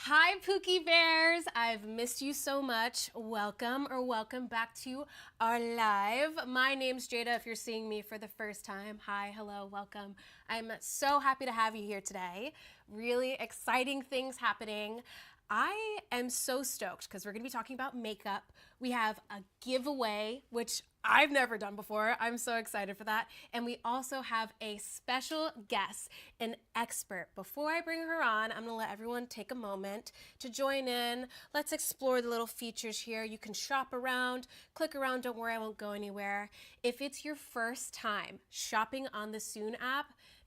Hi, Pookie Bears. I've missed you so much. Welcome back to our live. My name's Jada if you're seeing me for the first time. Hi, hello, welcome. I'm so happy to have you here today. Really exciting things happening. I am so stoked because we're going to be talking about makeup. We have a giveaway, which I've never done before. I'm so excited for that. And we also have a special guest, an expert. Before I bring her on, I'm going to let everyone take a moment to join in. Let's explore the little features here. You can shop around, click around. Don't worry, I won't go anywhere. If it's your first time shopping on the Soon app,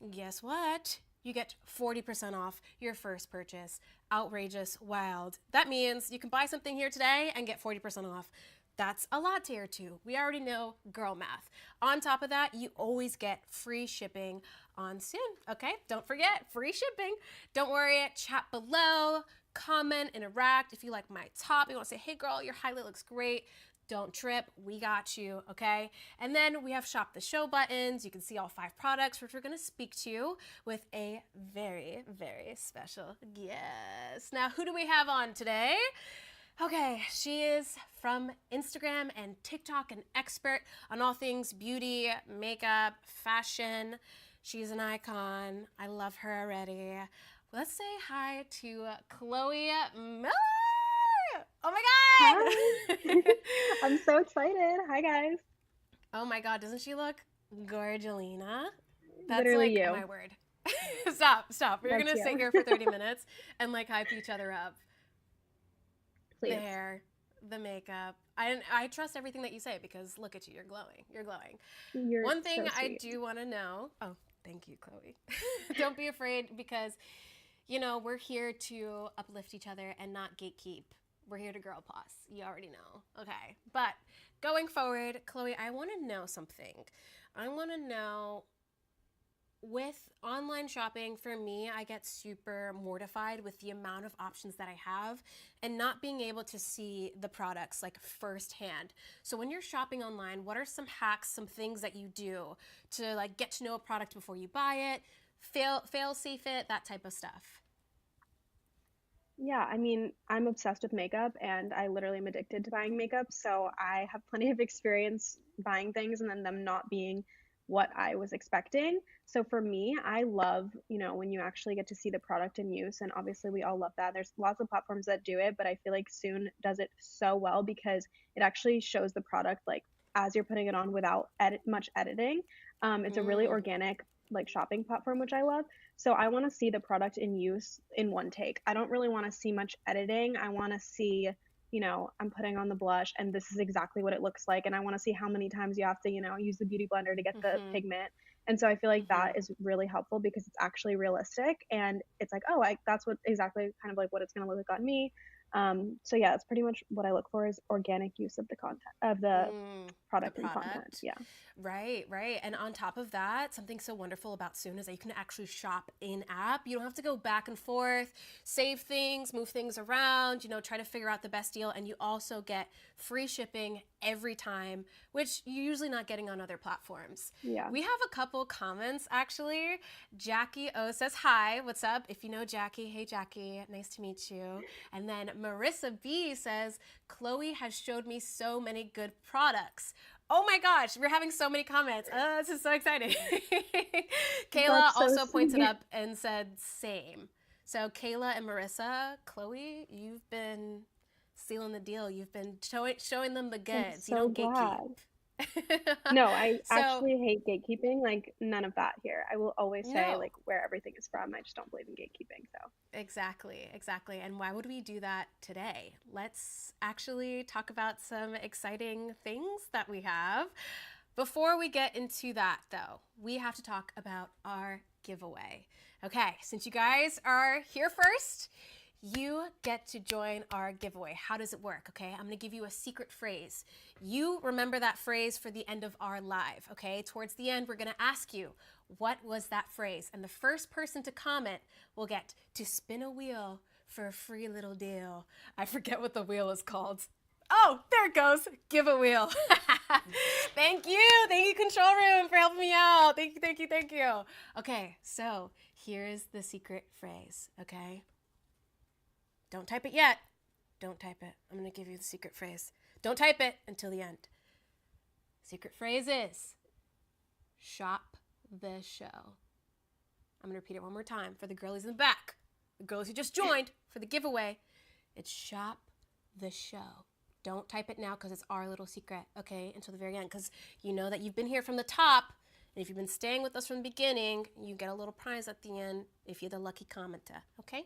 guess what? You get 40% off your first purchase. Outrageous, wild. That means you can buy something here today and get 40% off. That's a lot tier 2. We already know girl math. On top of that, you always get free shipping on Soon, okay? Don't forget, free shipping. Don't worry, chat below, comment, interact. If you like my top, you want to say, hey girl, your highlight looks great. Don't trip, we got you, okay? And then we have shop the show buttons. You can see all 5 products, which we're gonna speak to with a very, very special guest. Now, who do we have on today? Okay, she is from Instagram and TikTok, an expert on all things beauty, makeup, fashion. She's an icon. I love her already. Let's say hi to Chloe Miller. Oh my God! Hi. I'm so excited. Hi, guys. Oh my God, doesn't she look gorgelina? That's Literally like you. my word. Stop. We're That's gonna sit you. here for 30 minutes and like hype each other up. The Please. hair, the makeup. I trust everything that you say because look at you, you're glowing. You're glowing. You're One thing so I sweet. do want to know. Oh, thank you, Chloe. Don't be afraid because we're here to uplift each other and not gatekeep. We're here to girl boss. You already know. Okay. But going forward, Chloe, I want to know something. I want to know with online shopping, for me, I get super mortified with the amount of options that I have and not being able to see the products like firsthand. So when you're shopping online, what are some hacks, some things that you do to like get to know a product before you buy it, fail safe it, that type of stuff? Yeah, I'm obsessed with makeup and I literally am addicted to buying makeup. So I have plenty of experience buying things and then them not being what I was expecting. So for me, I love, when you actually get to see the product in use. And obviously, we all love that. There's lots of platforms that do it, but I feel like Soon does it so well because it actually shows the product like as you're putting it on without much editing. It's a really Mm. organic like shopping platform, which I love. So I want to see the product in use in one take. I don't really want to see much editing. I want to see, I'm putting on the blush and this is exactly what it looks like. And I want to see how many times you have to, use the beauty blender to get the Mhm. pigment. And so I feel like that Mhm. is really helpful because it's actually realistic and it's like, oh, that's what exactly kind of like what it's going to look like on me. So yeah, that's pretty much what I look for is organic use of the content of the The product and content. product. Yeah. Right. And on top of that, something so wonderful about Soon is that you can actually shop in app. You don't have to go back and forth, save things, move things around, try to figure out the best deal. And you also get free shipping every time, which you're usually not getting on other platforms. Yeah. We have a couple comments actually. Jackie O says, hi, what's up? If you know Jackie, hey Jackie, nice to meet you. And then Marissa B says, Chloe has showed me so many good products. Oh my gosh, we're having so many comments. This is so exciting. Kayla That's so also pointed sweet. up and said same. So Kayla and Marissa, Chloe, you've been sealing the deal. You've been showing them the I'm goods. You so don't gatekeep. glad. No, I So actually hate gatekeeping. Like none of that here. I will always say no, like where everything is from. I just don't believe in gatekeeping. So exactly. And why would we do that today? Let's actually talk about some exciting things that we have. Before we get into that, though, we have to talk about our giveaway. Okay, since you guys are here first, you get to join our giveaway. How does it work? Okay, I'm gonna give you a secret phrase. You remember that phrase for the end of our live, okay? Towards the end, we're gonna ask you, what was that phrase? And the first person to comment will get to spin a wheel for a free little deal. I forget what the wheel is called. Oh, there it goes. Give a wheel. Thank you, control room, for helping me out. Thank you. Okay, so here's the secret phrase, okay? Don't type it yet. Don't type it. I'm going to give you the secret phrase. Don't type it until the end. Secret phrase is shop the show. I'm going to repeat it one more time for the girlies in the back. The girls who just joined for the giveaway. It's shop the show. Don't type it now because it's our little secret, okay, until the very end. Because you know that you've been here from the top. And if you've been staying with us from the beginning, you get a little prize at the end if you're the lucky commenter, okay?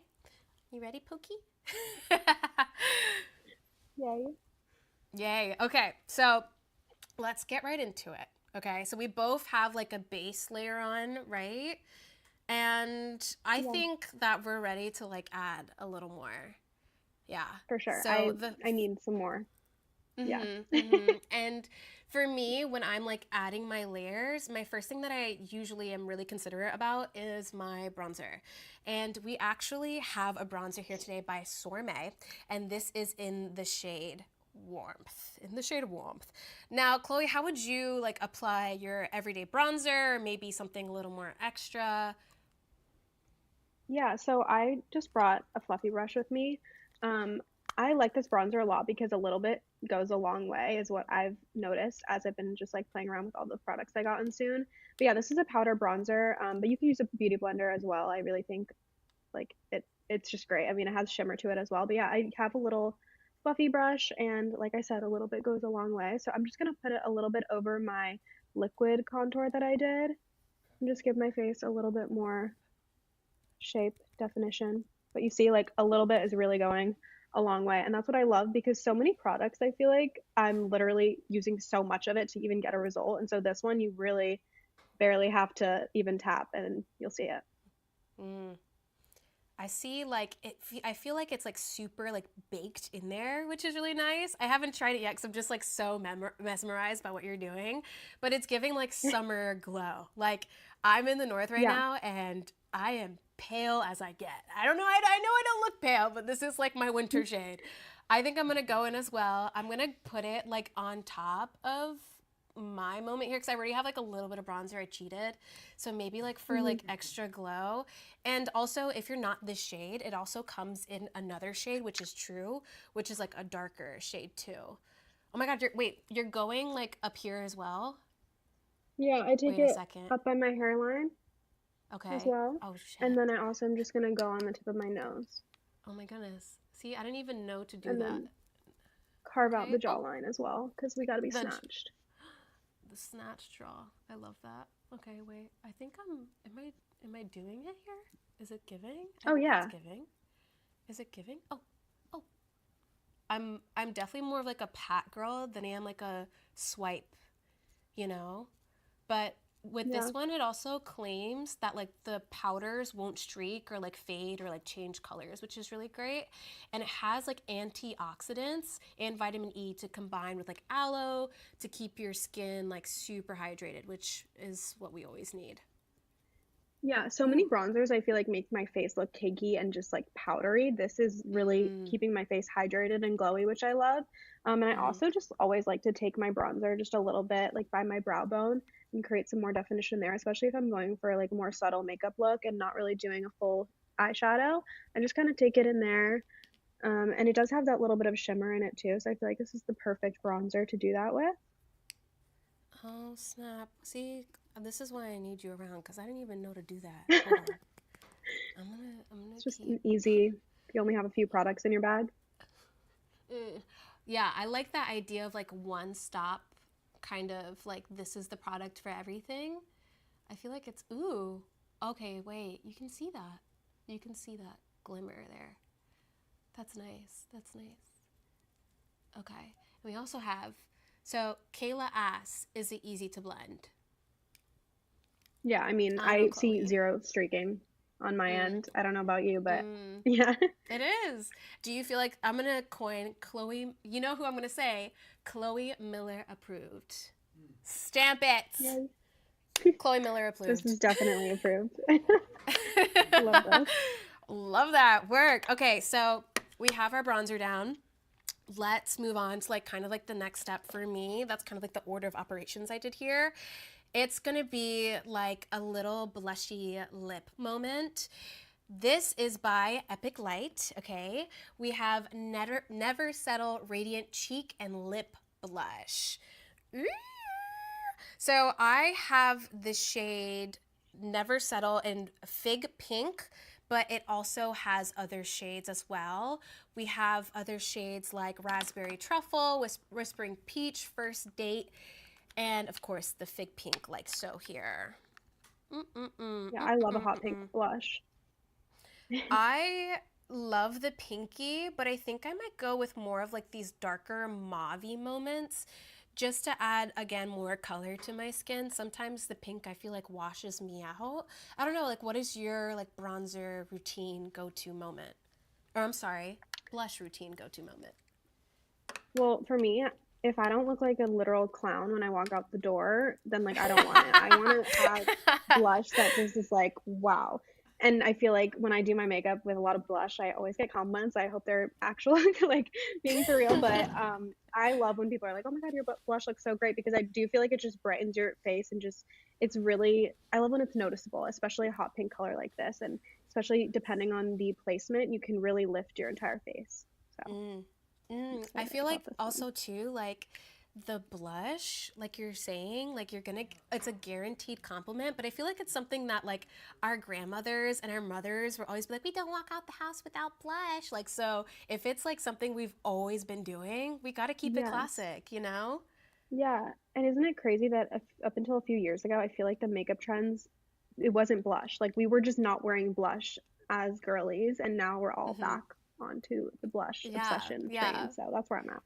You ready, Pokey? Yay. Yay. Okay, so let's get right into it, okay? So we both have like a base layer on, right? And I think that we're ready to like add a little more. Yeah. For sure. So I need some more. Yeah. And for me, when I'm like adding my layers, my first thing that I usually am really considerate about is my bronzer. And we actually have a bronzer here today by Sorme, and this is in the shade Warmth. In the shade of Warmth. Now, Chloe, how would you like apply your everyday bronzer, or maybe something a little more extra? Yeah, so I just brought a fluffy brush with me. I like this bronzer a lot because a little bit goes a long way, is what I've noticed as I've been just like playing around with all the products I got in soon. But yeah, this is a powder bronzer, but you can use a beauty blender as well. I really think like it's just great. I mean, it has shimmer to it as well. But yeah, I have a little fluffy brush, and like I said, a little bit goes a long way. So I'm just gonna put it a little bit over my liquid contour that I did and just give my face a little bit more shape definition. But you see, like a little bit is really going a long way, and that's what I love because so many products, I feel like I'm literally using so much of it to even get a result, and so this one you really barely have to even tap and you'll see it. Mm. I see like it. I feel like it's like super like baked in there, which is really nice. I haven't tried it yet because I'm just like so mesmerized by what you're doing, but it's giving like summer glow. Like I'm in the north right Yeah. now, and I am pale as I get. I don't know. I know I don't look pale, but this is like my winter shade. I think I'm gonna go in as well. I'm gonna put it like on top of my moment here because I already have like a little bit of bronzer. I cheated, so maybe like for like extra glow. And also, if you're not this shade, it also comes in another shade, which is true, which is like a darker shade too. Oh my god, you're going like up here as well? Yeah, I take Wait a it second. up by my hairline as Okay. well. Oh And shit. then I also am just gonna go on the tip of my nose Oh my goodness. See, I didn't even know to do and that. then carve out the Okay. Oh, jawline as well because we gotta be the snatched. the snatch draw. I love that. Okay, wait. I think I'm. Am I doing it here? Is it giving? I Oh think it's yeah. giving. Is it giving? Oh, oh. I'm definitely more of like a pat girl than I am like a swipe, you know? But with Yeah. this one, it also claims that like the powders won't streak or like fade or like change colors, which is really great. And it has like antioxidants and vitamin E to combine with like aloe to keep your skin like super hydrated, which is what we always need. Yeah, so many Ooh. bronzers I feel like make my face look cakey and just like powdery. This is really Mm, keeping my face hydrated and glowy, which I love. And I mm-hmm. also just always like to take my bronzer just a little bit like by my brow bone and create some more definition there, especially if I'm going for like a more subtle makeup look and not really doing a full eyeshadow. I just kind of take it in there. And it does have that little bit of shimmer in it too, so I feel like this is the perfect bronzer to do that with. Oh, snap. See, this is why I need you around because I didn't even know to do that. Hold on. I'm gonna It's just keep. an easy, if you only have a few products in your bag. Mm. Yeah, I like that idea of like one stop, kind of like this is the product for everything. I feel like it's ooh. Okay, wait. You can see that. You can see that glimmer there. That's nice. That's nice. Okay. And we also have so Kayla asks, is it easy to blend? Yeah, I mean, I know I see Chloe. zero streaking on my Mm, end. I don't know about you, but mm. yeah. It is. Do you feel like I'm gonna coin Chloe? You know who I'm gonna say? Chloe Miller approved. Stamp it. Yay. Chloe Miller This approved. is definitely approved. Love this. Love that work. Okay, so we have our bronzer down. Let's move on to like kind of like the next step for me. That's kind of like the order of operations I did here. It's gonna be like a little blushy lip moment. This is by Epic Light, okay? We have Never Settle Radiant Cheek and Lip Blush. Ooh. So I have the shade Never Settle in Fig Pink, but it also has other shades as well. We have other shades like Raspberry Truffle, Whispering Peach, First Date, and of course the Fig Pink like so here. Yeah, I love a hot pink blush. I love the pinky, but I think I might go with more of like these darker mauve moments just to add again more color to my skin. Sometimes the pink I feel like washes me out. I don't know, like what is your like bronzer routine go-to moment? Or I'm sorry, blush routine go-to moment. Well, for me, if I don't look like a literal clown when I walk out the door, then like I don't want it. I want to have blush that just is like, wow. And I feel like when I do my makeup with a lot of blush, I always get compliments. I hope they're actual, like being for real. But I love when people are like, "Oh my God, your blush looks so great," because I do feel like it just brightens your face and just it's really. I love when it's noticeable, especially a hot pink color like this, and especially depending on the placement, you can really lift your entire face. So Mm. I'm I excited feel like about this one. also too, like the blush, like you're saying, like you're gonna, it's a guaranteed compliment, but I feel like it's something that like our grandmothers and our mothers were always be like, we don't walk out the house without blush. Like, so if it's like something we've always been doing, we gotta keep it Yes. classic, you know? Yeah, and isn't it crazy that up until a few years ago, I feel like the makeup trends, it wasn't blush. Like we were just not wearing blush as girlies, and now we're all Mm-hmm. back onto the blush Yeah, obsession train. yeah. So that's where I'm at.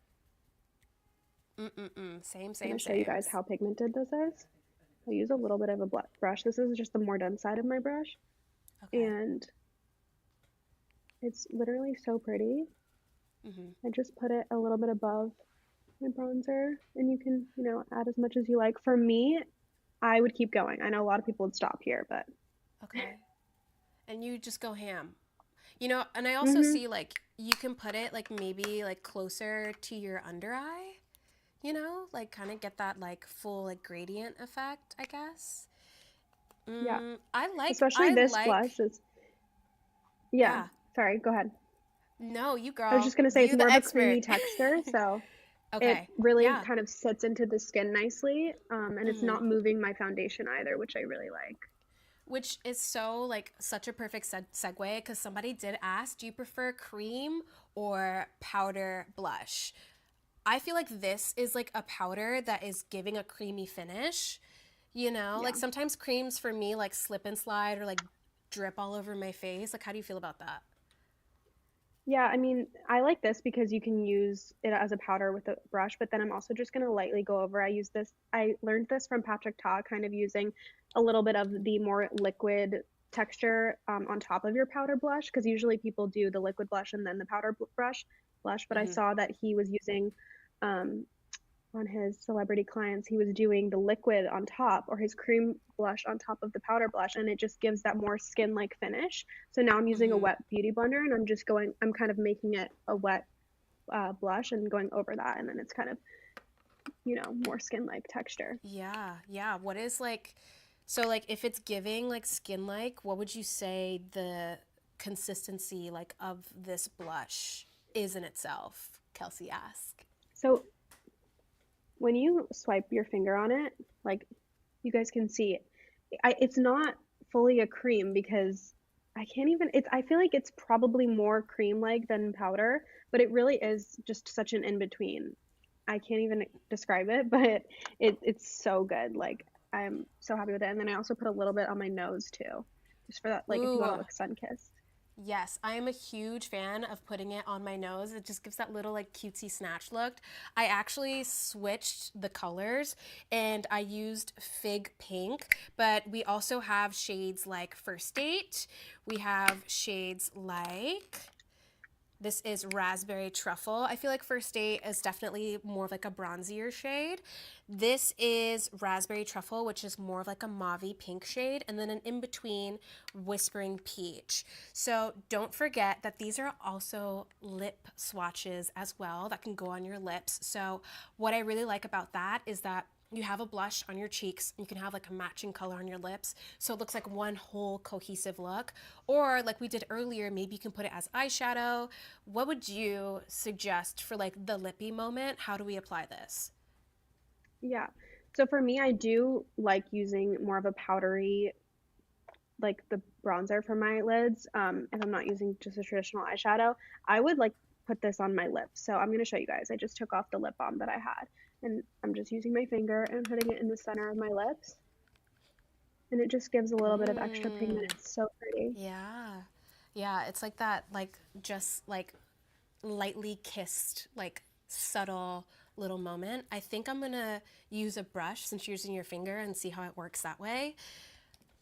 Mm-mm-mm. Same, I'm same, gonna show you same. guys how pigmented this is. I'll use a little bit of a brush. This is just the more done side of my brush, Okay. and it's literally so pretty. Mm-hmm. I just put it a little bit above my bronzer, and you can, add as much as you like. For me, I would keep going. I know a lot of people would stop here, but Okay. And you just go ham. You know, and I also hmm see like you can put it like maybe like closer to your under eye, you know, like kind of get that like full like gradient effect, I guess. yeah. I like, Especially this blush is, yeah. yeah. Sorry, go ahead. No, you I was girl, just gonna say it's you more the of a expert. creamy texture, so it Okay, really yeah. kind of sits into the skin nicely, and it's hmm not moving my foundation either, which I really like. Which is so like such a perfect segue because somebody did ask, do you prefer cream or powder blush? I feel like this is like a powder that is giving a creamy finish. You know, like Yeah. sometimes creams for me like slip and slide or like drip all over my face. Like, how do you feel about that? Yeah, I mean, I like this because you can use it as a powder with a brush, but then I'm also just gonna lightly go over. I learned this from Patrick Ta, kind of using a little bit of the more liquid texture on top of your powder blush, because usually people do the liquid blush and then the powder blush, but I Mm-hmm. saw that he was using um, on his celebrity clients, he was doing the liquid on top or his cream blush on top of the powder blush, and it just gives that more skin like finish. So now I'm using a Mm-hmm. wet beauty blender and I'm kind of making it a wet blush and going over that, and then it's kind of, more skin like texture. Yeah, yeah. What is like, so like if it's giving like skin like, what would you say the consistency like of this blush is in itself? Kelsey asked. So when you swipe your finger on it, like you guys can see, it's not fully a cream because I can't even. I feel like it's probably more cream like than powder, but it really is just such an in between. I can't even describe it, but it's so good. Like I'm so happy with it. And then I also put a little bit on my nose too, just for that. Like if you want Ooh, to look sun kissed. yes, I am a huge fan of putting it on my nose. It just gives that little like cutesy snatch look. I actually switched the colors and I used Fig Pink, but we also have shades like First Date. We have shades like this is Raspberry Truffle. I feel like First Date is definitely more of like a bronzier shade. This is Raspberry Truffle, which is more of like a mauve pink shade, and then an in-between Whispering Peach. So don't forget that these are also lip swatches as well that can go on your lips. So what I really like about that is that you have a blush on your cheeks. You can have like a matching color on your lips, so it looks like one whole cohesive look. Or like we did earlier, maybe you can put it as eyeshadow. What would you suggest for like the lippy moment? How do we apply this? Yeah. So for me, I do like using more of a powdery, like the bronzer for my lids. If I'm not using just a traditional eyeshadow, I would like put this on my lips. So I'm gonna show you guys. I just took off the lip balm that I had, and I'm just using my finger and putting it in the center of my lips, and it just gives a little bit of extra pigment. Mm, It's so pretty. yeah. Yeah, it's like that, like just like lightly kissed, like subtle little moment. I think I'm gonna use a brush since you're using your finger and see how it works that way.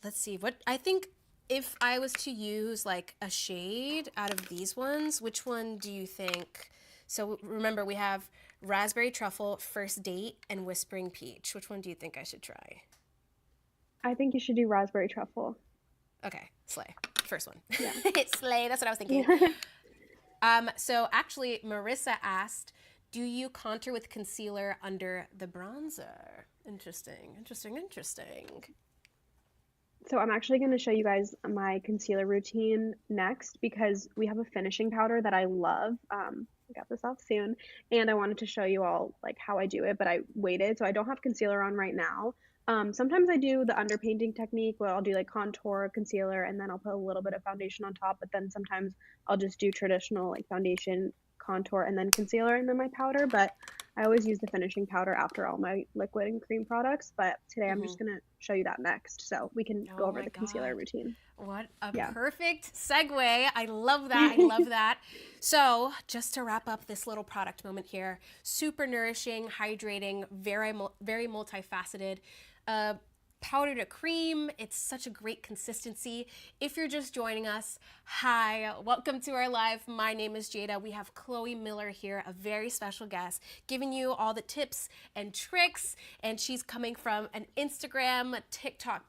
Let's see what I think. If I was to use like a shade out of these ones, which one do you think? So remember, we have raspberry truffle, first date, and whispering peach. Which one do you think I should try? I think you should do raspberry truffle. Okay, slay. First one. Yeah. Slay, that's what I was thinking. So actually, Marissa asked, do you contour with concealer under the bronzer? Interesting, interesting, interesting. So I'm actually going to show you guys my concealer routine next because we have a finishing powder that I love. I got this off soon, and I wanted to show you all like how I do it, but I waited, so I don't have concealer on right now. Sometimes I do the underpainting technique where I'll do like contour, concealer, and then I'll put a little bit of foundation on top, but then sometimes I'll just do traditional like foundation, contour, and then concealer, and then my powder. But I always use the finishing powder after all my liquid and cream products, but today I'm Hmm. just gonna show you that next, so we can go Oh over my the concealer God. routine. What a Yeah. perfect segue. I love that. I love that. So, just to wrap up this little product moment here, super nourishing, hydrating, very multifaceted. Uh, Powder to cream. It's such a great consistency. If you're just joining us, hi, welcome to our live. My name is Jada. We have Chloe Miller here, a very special guest, giving you all the tips and tricks. And she's coming from an Instagram, TikTok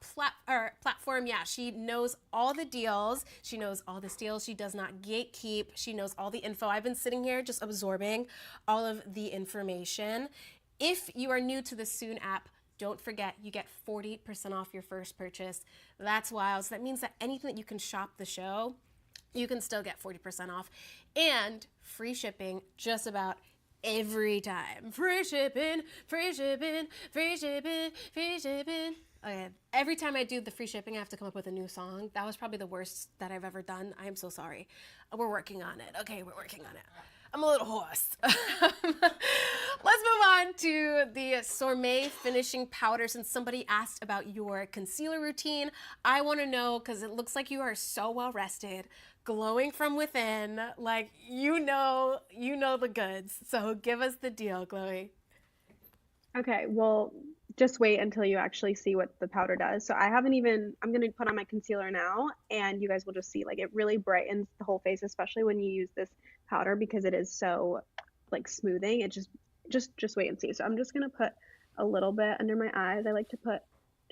platform. Yeah, she knows all the deals. She knows all the steals. She does not gatekeep. She knows all the info. I've been sitting here just absorbing all of the information. If you are new to the Soon app, don't forget, you get 40% off your first purchase. That's wild. So that means that anything that you can shop the show, you can still get 40% off and free shipping just about every time. Free shipping, free shipping, free shipping, free shipping. Okay, every time I do the free shipping, I have to come up with a new song. That was probably the worst that I've ever done. I am so sorry. We're working on it. Okay, we're working on it. I'm a little hoarse. Let's move on to the Sorbet finishing powder. Since somebody asked about your concealer routine, I want to know because it looks like you are so well rested, glowing from within. Like you know the goods. So give us the deal, Chloe. Okay, well, just wait until you actually see what the powder does. So I haven't even, I'm gonna put on my concealer now, and you guys will just see like it really brightens the whole face, especially when you use this powder because it is so like smoothing. It just wait and see. So I'm just gonna put a little bit under my eyes. I like to put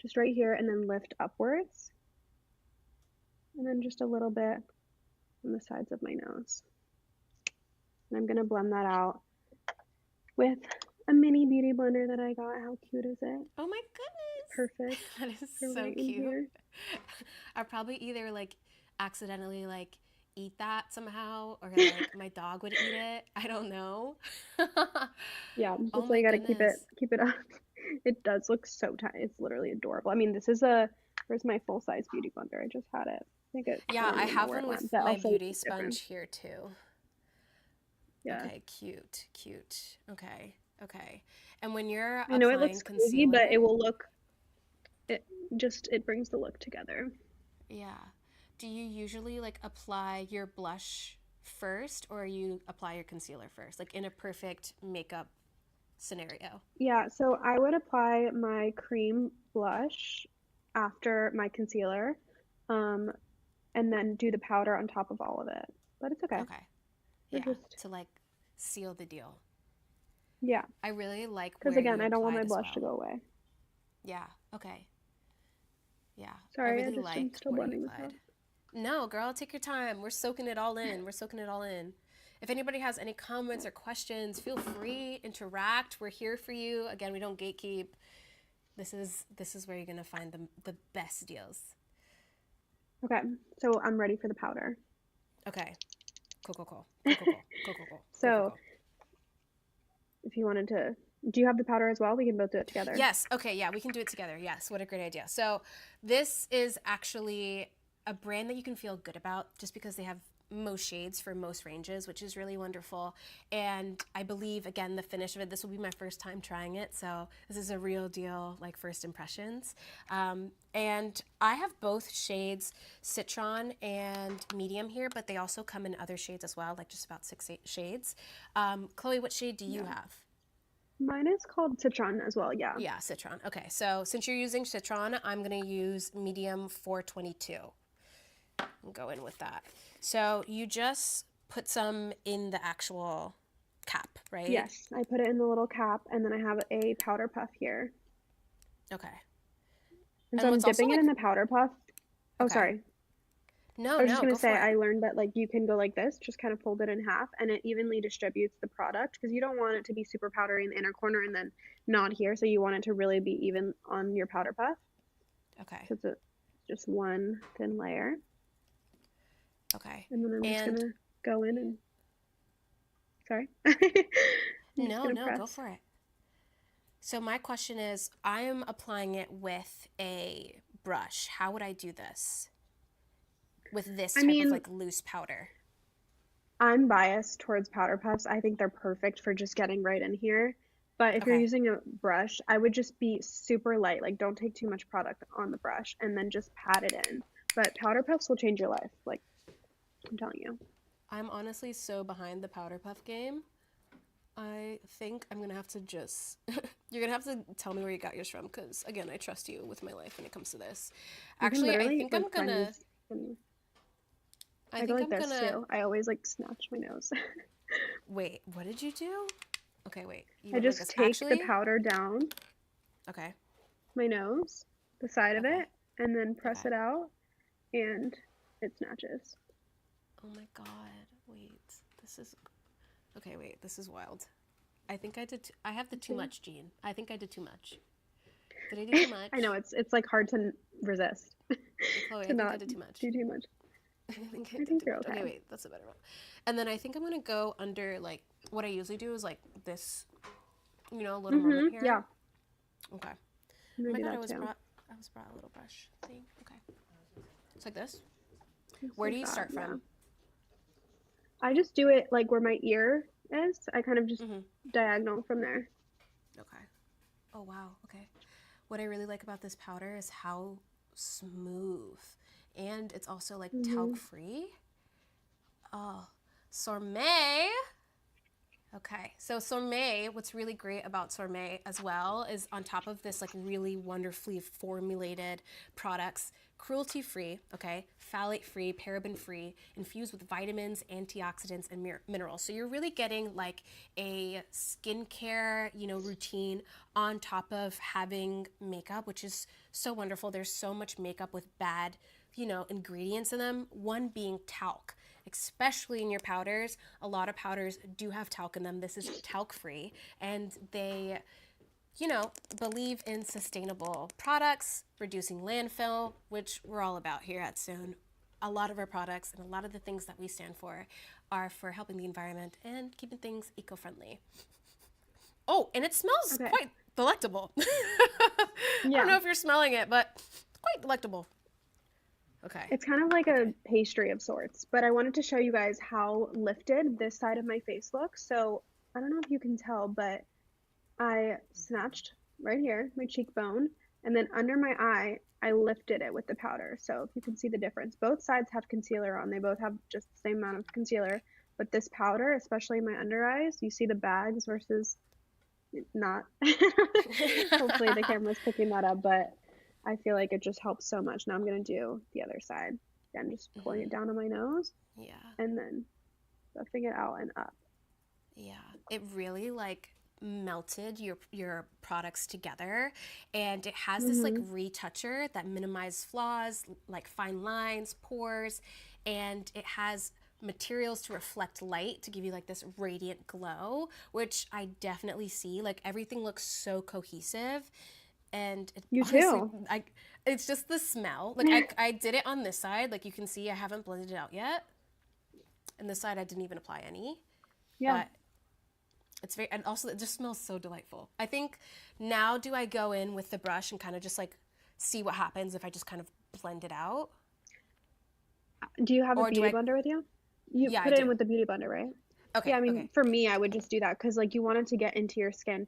just right here and then lift upwards, and then just a little bit on the sides of my nose. And I'm gonna blend that out with a mini beauty blender that I got. How cute is it? Oh my goodness. Perfect That is for so right in cute. here. I'd probably either like accidentally like eat that somehow or like my dog would eat it. I don't know. Yeah, Oh that's why my you gotta keep it goodness. keep it up. It does look so tiny. It's literally adorable. I mean, where's my full size beauty blender? I just had it. I Yeah, don't I even know have where it one with went, but my I'll show you beauty the difference. sponge here too. Yeah. Okay, cute, cute. Okay, okay. And when you're I know it applying looks crazy, but concealer, it it brings the look together. yeah. Do you usually like apply your blush first or you apply your concealer first? Like in a perfect makeup scenario. Yeah, so I would apply my cream blush after my concealer, um, and then do the powder on top of all of it. But it's okay. Okay. We're Yeah, just to like seal the deal. yeah, I really like because where again, you I don't want my applied as blush to well. go away. Yeah, okay. Yeah, I Sorry, really I'm like still where you blending this applied. out. No, girl, take your time. We're soaking it all in. We're soaking it all in. if anybody has any comments or questions, feel free, interact. We're here for you. Again, we don't gatekeep. This is where you're gonna find the best deals. Okay, so I'm ready for the powder. Okay. Cool. Cool. So if you wanted to, do you have the powder as well? We can both do it together. Yes. Okay. Yeah, we can do it together. Yes. What a great idea. So this is actually a brand that you can feel good about just because they have most shades for most ranges, which is really wonderful. And I believe, again, the finish of it, this will be my first time trying it. So this is a real deal, like first impressions. And I have both shades, Citron and Medium here, but they also come in other shades as well, like just about 6 shades. Chloe, what shade do you have? Mine is called Citron as well, yeah. Yeah, Citron. Okay, so since you're using Citron, I'm going to use Medium 422. And go in with that. So you just put some in the actual cap, right? Yes, I put it in the little cap, and then I have a powder puff here. Okay. And so I'm dipping it in the powder puff. Oh, sorry. No, I was just going to say, for it. I learned that like you can go like this, just kind of fold it in half, and it evenly distributes the product because you don't want it to be super powdery in the inner corner and then not here. So you want it to really be even on your powder puff. Okay. So it's just one thin layer. Okay. And then I'm just going to go in and, sorry. No, go for it. So my question is, I am applying it with a brush. How would I do this? With this type of like loose powder? I'm biased towards powder puffs. I think they're perfect for just getting right in here. But if you're using a brush, I would just be super light. Like, don't take too much product on the brush and then just pat it in. But powder puffs will change your life. Like, I'm telling you. I'm honestly so behind the powder puff game. I think I'm going to have to just... You're going to have to tell me where you got yours from because, again, I trust you with my life when it comes to this. Actually, I think I'm going to... I go like this too. I always like snatch my nose. Wait, what did you do? Okay, wait. I just take the powder down. Okay. My nose, the side of it, and then press it out, and it snatches. Oh my god! Wait, this is. Okay, wait. This is wild. I think I did. I have the too much gene. I think I did too much. Did I do too much? I know it's like hard to resist. Chloe, I think I did too much. Do too much. I think you're okay. Okay, wait, that's a better one. And then I think I'm gonna go under like what I usually do is like this, a little moment here. Yeah. Okay. Oh my god, I was brought a little brush thing. Okay. It's like this. Where do you start from? I just do it like where my ear is. I kind of just diagonal from there. Okay. Oh wow. Okay. What I really like about this powder is how smooth. And it's also like talc free. Oh, Sorbet. Okay, so Sorbet, what's really great about Sorbet as well is on top of this like really wonderfully formulated products, cruelty free, okay, phthalate free, paraben free, infused with vitamins, antioxidants, and minerals. So you're really getting like a skincare, routine on top of having makeup, which is so wonderful. There's so much makeup with bad ingredients in them, one being talc, especially in your powders. A lot of powders do have talc in them. This is talc free, and they, believe in sustainable products, reducing landfill, which we're all about here at Stone. A lot of our products and a lot of the things that we stand for are for helping the environment and keeping things eco-friendly. Oh, and it smells quite delectable. I don't know if you're smelling it, but it's quite delectable. Okay. It's kind of like a pastry of sorts, but I wanted to show you guys how lifted this side of my face looks. So I don't know if you can tell, but I snatched right here, my cheekbone, and then under my eye, I lifted it with the powder. So if you can see the difference, both sides have concealer on. They both have just the same amount of concealer, but this powder, especially in my under eyes, you see the bags versus not. Hopefully the camera's picking that up, but I feel like it just helps so much. Now I'm going to do the other side. Again, just pulling it down on my nose. Yeah. And then buffing it out and up. Yeah. It really like melted your products together, and it has this like retoucher that minimizes flaws like fine lines, pores, and it has materials to reflect light to give you like this radiant glow, which I definitely see. Like everything looks so cohesive. And it, You honestly, too. it's just the smell. Like I did it on this side. Like you can see, I haven't blended it out yet. And this side, I didn't even apply any. Yeah. But it's very, and also it just smells so delightful. I think now do I go in with the brush and kind of just like see what happens if I just kind of blend it out? Do you have a Or do beauty I, blender with you? You yeah, I put it do. in with the beauty blender, right? Yeah, Okay, I mean, okay. for me, I would just do that because like you want it to get into your skin.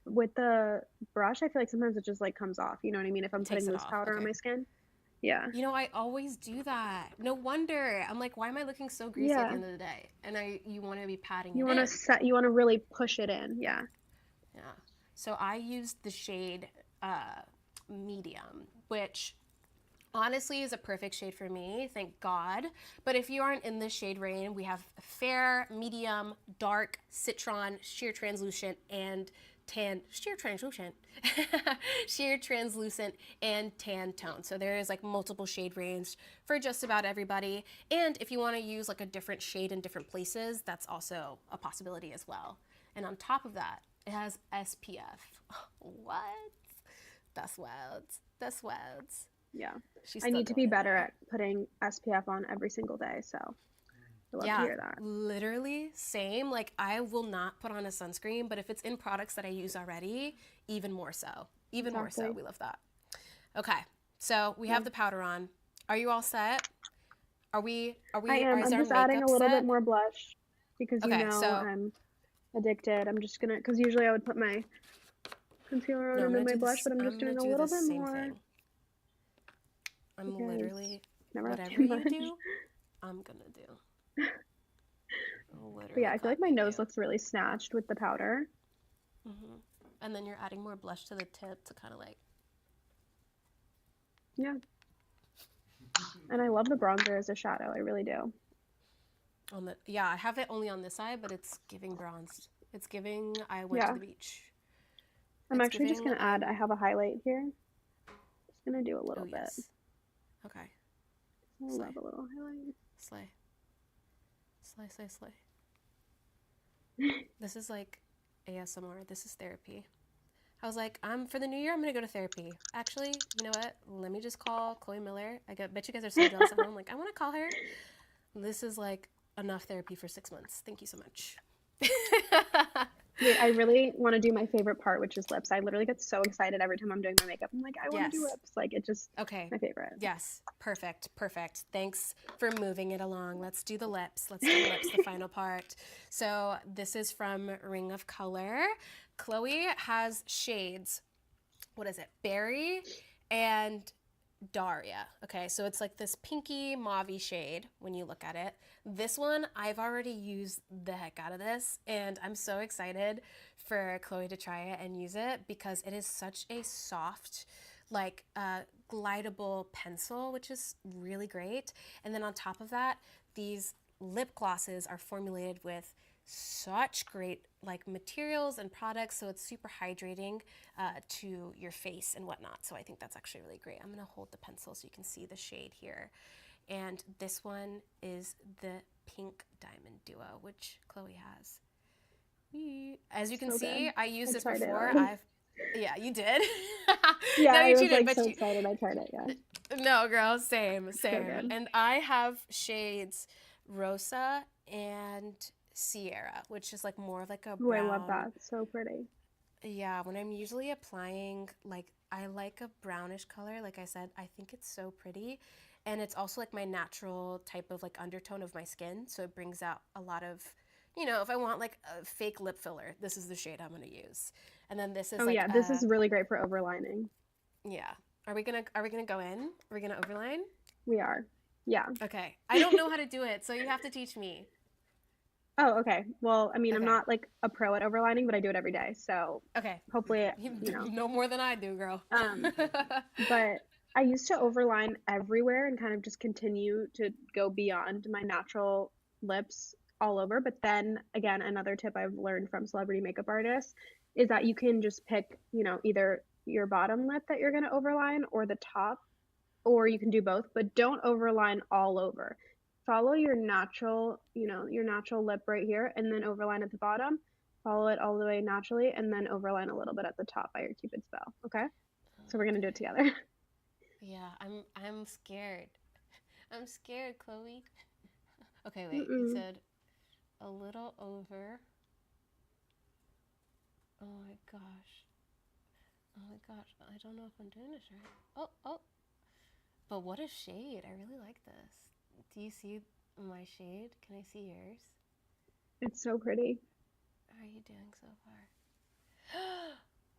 With the brush, I feel like sometimes it just like comes off. You know what I mean? If I'm putting Takes it loose off. powder on Okay. my skin. Yeah. You know, I always do that. No wonder. I'm like, why am I looking so greasy at the Yeah. end of the day? And you want to be patting You it want to in. set, you want to really push it in. Yeah. Yeah. So I used the shade uh, medium, which honestly is a perfect shade for me, thank God. But if you aren't in the shade range, we have fair, medium, dark, citron, sheer translucent, and tan, sheer translucent, sheer translucent, and tan tone. So there is like multiple shade range for just about everybody. And if you want to use like a different shade in different places, that's also a possibility as well. And on top of that, it has SPF. What? That's wild. That's wild. Yeah. She's I still need to going be in better there. at putting SPF on every single day. So I love to Yeah, hear that. literally same. Like I will not put on a sunscreen, but if it's in products that I use already, even more so. Even more so. Exactly. We love that. Okay. So we Yeah. have the powder on. Are you all set? I Or am. is I'm our just adding makeup a little bit set? more blush because you Okay, know so I'm addicted. I'm just gonna, because usually I would put my concealer on no, and then my blush, but I'm just I'm gonna doing a do the little bit same more thing. I'm because literally never have too whatever you much. do, I'm gonna do. But yeah, Literally I feel like my copying you. nose looks really snatched with the powder. And then you're adding more blush to the tip to kind of like Yeah. And I love the bronzer as a shadow. I really do. on the yeah, I have it only on this side, but it's giving bronzed. It's giving I went to Yeah. the beach. I'm It's actually just giving gonna add, I have a highlight here. Just gonna do a oh little bit. yes. Okay. I Slay. love a little highlight. Slay. Slay, slay, slay. This is like ASMR. This is therapy. I was like, I'm for the new year. I'm gonna go to therapy. Actually, you know what? Let me just call Chloe Miller. Bet you guys are so jealous at home. Like, I want to call her. This is like enough therapy for 6 months. Thank you so much. Wait, I really want to do my favorite part, which is lips. I literally get so excited every time I'm doing my makeup. I'm like, I want to do Yes. lips. Like, it just, Okay. my favorite. Yes. Perfect. Perfect. Thanks for moving it along. Let's do the lips. Let's do the lips, the final part. So this is from Ring of Color. Chloe has shades. What is it? Berry and Daria. Okay, so it's like this pinky mauvey shade when you look at it. This one, I've already used the heck out of this, and I'm so excited for Chloe to try it and use it because it is such a soft, like glidable pencil, which is really great. And then on top of that, these lip glosses are formulated with such great like materials and products, so it's super hydrating to your face and whatnot. So I think that's actually really great. I'm gonna hold the pencil so you can see the shade here. And this one is the Pink Diamond Duo, which Chloe has. As you can So see, good. I I used it tried it before. already. Yeah, you did. Yeah, No, I you was cheated, like but so you. excited. I tried it. Yeah. No, girl, same, So same. good. And I have shades Rosa and Sierra, which is like more of like a Oh, I love brown. that. So pretty. Yeah, when I'm usually applying, like, I like a brownish color. Like I said, I think it's so pretty. And it's also like my natural type of like undertone of my skin. So it brings out a lot of, if I want like a fake lip filler, this is the shade I'm gonna use. And then this is Oh like yeah, this is really great for overlining. yeah. Are we gonna go in? Are we gonna overline? We are. Yeah. Okay. I don't know how to do it, so you have to teach me. Oh, okay. Well, I mean, I'm Okay. not like a pro at overlining, but I do it every day. So Okay. hopefully, you You know. know more than I do, girl. Um, but I used to overline everywhere and kind of just continue to go beyond my natural lips all over. But then again, another tip I've learned from celebrity makeup artists is that you can just pick, either your bottom lip that you're going to overline or the top, or you can do both, but don't overline all over. follow your natural, your natural lip right here, and then overline at the bottom. Follow it all the way naturally, and then overline a little bit at the top by your Cupid's bow. Okay? So we're gonna do it together. Yeah, I'm scared. I'm scared, Chloe. Okay, wait. You Mm-mm. said a little over. Oh my gosh. Oh my gosh. I don't know if I'm doing this right. Oh, oh. But what a shade. I really like this. Do you see my shade? Can I see yours? It's so pretty. How are you doing so far?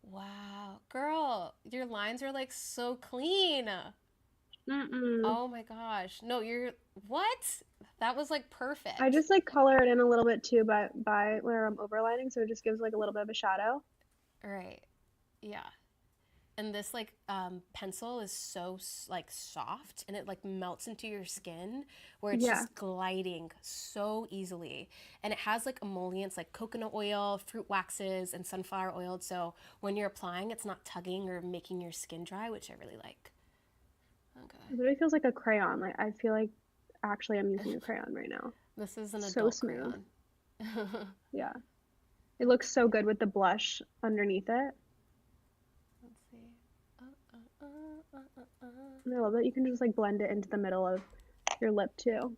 Wow. Girl, your lines are like so clean. Mm-mm. Oh my gosh. No, you're what? That was like I perfect. just like color it in a little bit too by where I'm overlining, so it just gives like a little bit of a shadow. All right. Yeah. And this like pencil is so like soft and it like melts into your skin where it's Yeah. just gliding so easily. And it has like emollients like coconut oil, fruit waxes, and sunflower oil. So when you're applying, it's not tugging or making your skin dry, which I really like. Okay. It literally feels like a crayon. Like I feel like actually I'm using a crayon right now. This is an So adult smooth. crayon. Yeah. It looks so good with the blush underneath it. Let's see. Uh, uh, And I love that you can just like blend it into the middle of your lip too.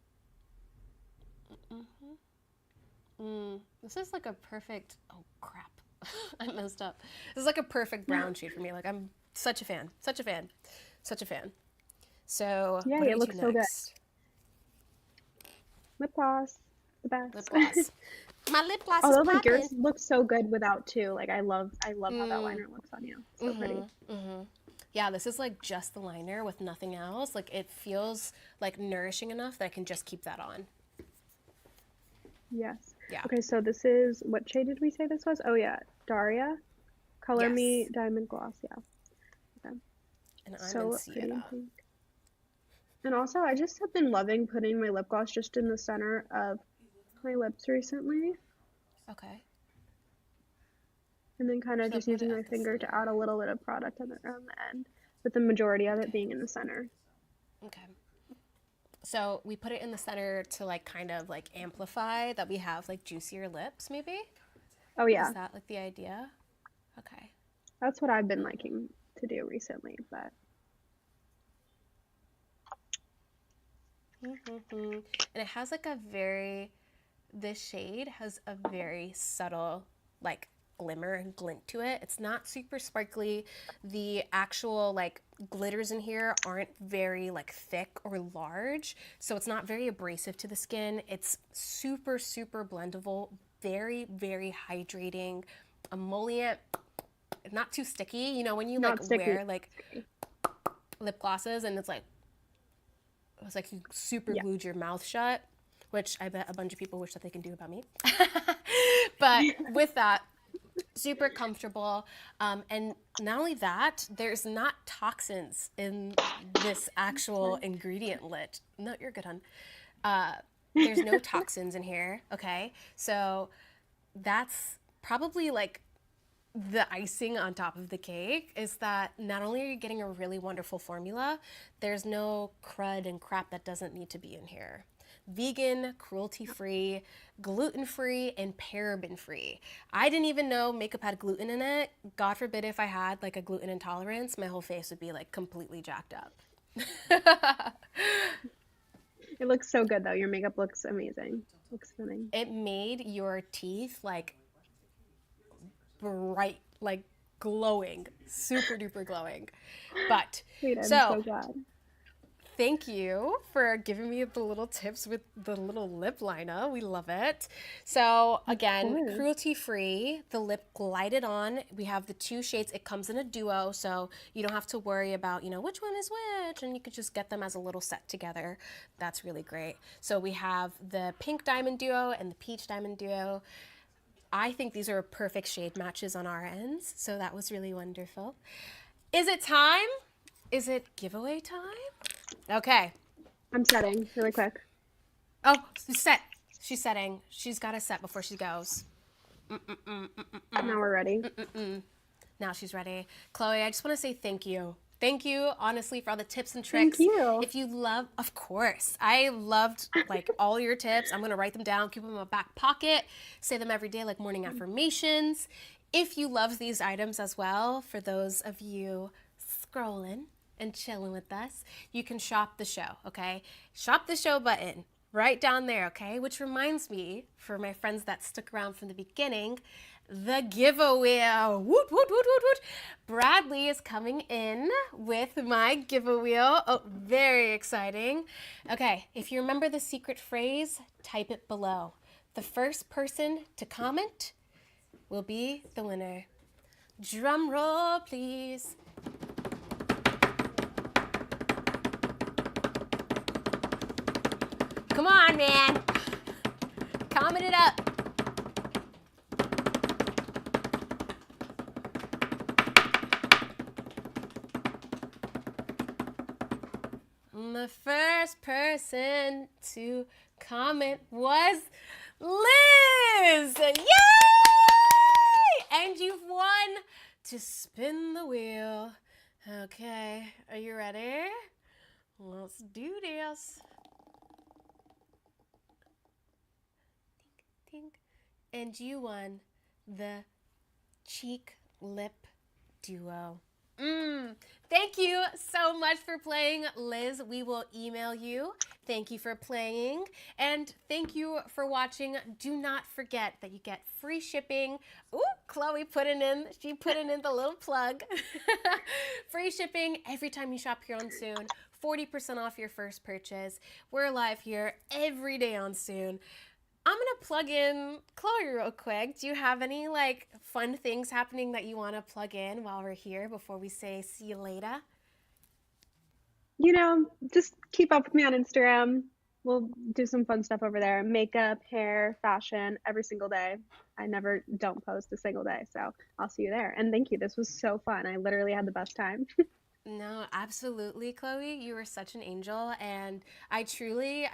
This is like a perfect. Oh crap! I messed up. This is like a perfect brown shade for me. Like I'm such a fan, such a fan, such a fan. So Yeah, what do it we do looks so good. next? Lip gloss, the Lip best. gloss. My lip gloss is Although like popping. yours looks so good without too. Like I love how that liner looks on you. So pretty. Yeah, this is like just the liner with nothing else. Like it feels like nourishing enough that I can just keep that on. Yes. Yeah. Okay, so this is what shade did we say this was? Oh yeah, Daria. Color Me Yes. Diamond Gloss. Yeah. Okay. And I'm in So pretty and Sienna. pink. And also, I just have been loving putting my lip gloss just in the center of my lips recently, Okay. and then kind of So just put it using my at the finger to center. add a little bit of product on the end, with the majority of it Okay. being in the center. Okay. So we put it in the center to like kind of like amplify that we have like juicier lips, maybe? Oh Is yeah, that like the idea? Okay. that's what I've been liking to do recently, but And it has like a very, this shade has a very subtle like glimmer and glint to it. It's not super sparkly. The actual like glitters in here aren't very like thick or large, so it's not very abrasive to the skin. It's super super blendable, very very hydrating, emollient, not too sticky. You know when you like not sticky. wear like lip glosses and it's like you super Yeah. glued your mouth shut, which I bet a bunch of people wish that they can do about me. But with that, super comfortable. And not only that, there's not toxins in this actual Sorry. ingredient lit. No, you're good, hon. There's no toxins in here, okay? So that's probably like the icing on top of the cake is that not only are you getting a really wonderful formula, there's no crud and crap that doesn't need to be in here. Vegan, cruelty free, gluten free, and paraben free. I didn't even know makeup had gluten in it. God forbid if I had like a gluten intolerance, my whole face would be like completely jacked up. It looks so good though. Your makeup looks amazing. Looks stunning. It made your teeth like bright, like glowing, super duper glowing. But Wait, I'm so so glad. thank you for giving me the little tips with the little lip liner. We love it. So Of again, course. cruelty free, the lip glided on. We have the two shades. It comes in a duo, so you don't have to worry about, which one is which, and you could just get them as a little set together. That's really great. So we have the pink diamond duo and the peach diamond duo. I think these are perfect shade matches on our ends, so that was really wonderful. Is it time? Is it giveaway time? Okay. I'm setting really quick. Oh, set. She's setting. She's got to set before she goes. Now we're ready. Now she's ready. Chloe, I just want to say thank you. Thank you, honestly, for all the tips and Thank tricks. you. If you love, of course, I loved like all your tips. I'm going to write them down, keep them in my back pocket, say them every day like morning affirmations. If you love these items as well, for those of you scrolling and chilling with us, you can shop the show, okay? Shop the show button right down there, okay? Which reminds me, for my friends that stuck around from the beginning, the giveaway. Woot, woot, woot, woot, woot. Bradley is coming in with my giveaway. Oh, very exciting. Okay, if you remember the secret phrase, type it below. The first person to comment will be the winner. Drum roll, please. Come on, man. Comment it up. The first person to comment was Liz. Yay! And you've won to spin the wheel. Okay, are you ready? Let's do this. Ding, ding. And you won the cheek lip duo. Thank you so much for playing, Liz. We will email you. Thank you for playing. And thank you for watching. Do not forget that you get free shipping. Ooh, Chloe she put in the little plug. Free shipping every time you shop here on Soon. 40% off your first purchase. We're live here every day on Soon. I'm going to plug in Chloe real quick. Do you have any like fun things happening that you want to plug in while we're here before we say see you later? You know, just keep up with me on Instagram. We'll do some fun stuff over there. Makeup, hair, fashion, every single day. I never don't post a single day. So I'll see you there. And thank you. This was so fun. I literally had the best time. No, absolutely, Chloe. You were such an angel. And I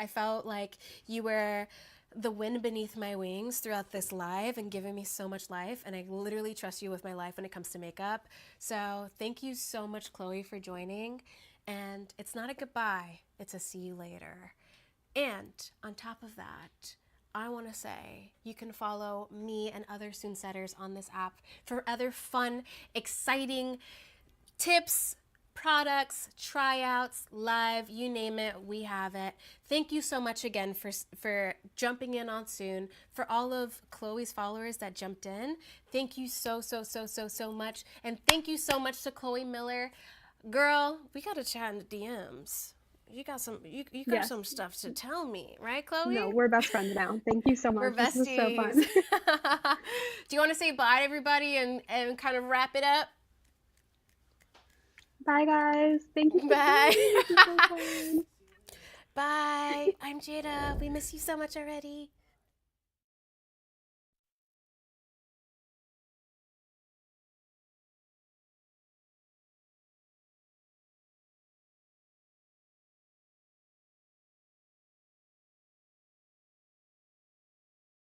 felt like you were the wind beneath my wings throughout this live and giving me so much life. And I literally trust you with my life when it comes to makeup. So thank you so much, Chloe, for joining. And it's not a goodbye, it's a see you later. And on top of that, I want to say you can follow me and other Soon Setters on this app for other fun, exciting tips, products, tryouts, live, you name it, we have it. Thank you so much again for jumping in on Soon. For all of Chloe's followers that jumped in, thank you so much. And thank you so much to Chloe Miller. Girl, we got to chat in the DMs. You got some Yes. some stuff to tell me, right, Chloe? No, we're best friends now. Thank you so much. We're besties. This was so fun. Do you want to say bye to everybody and kind of wrap it up? Bye, guys. Thank you. Bye. This was so fun. Bye. I'm Jada. We miss you so much already.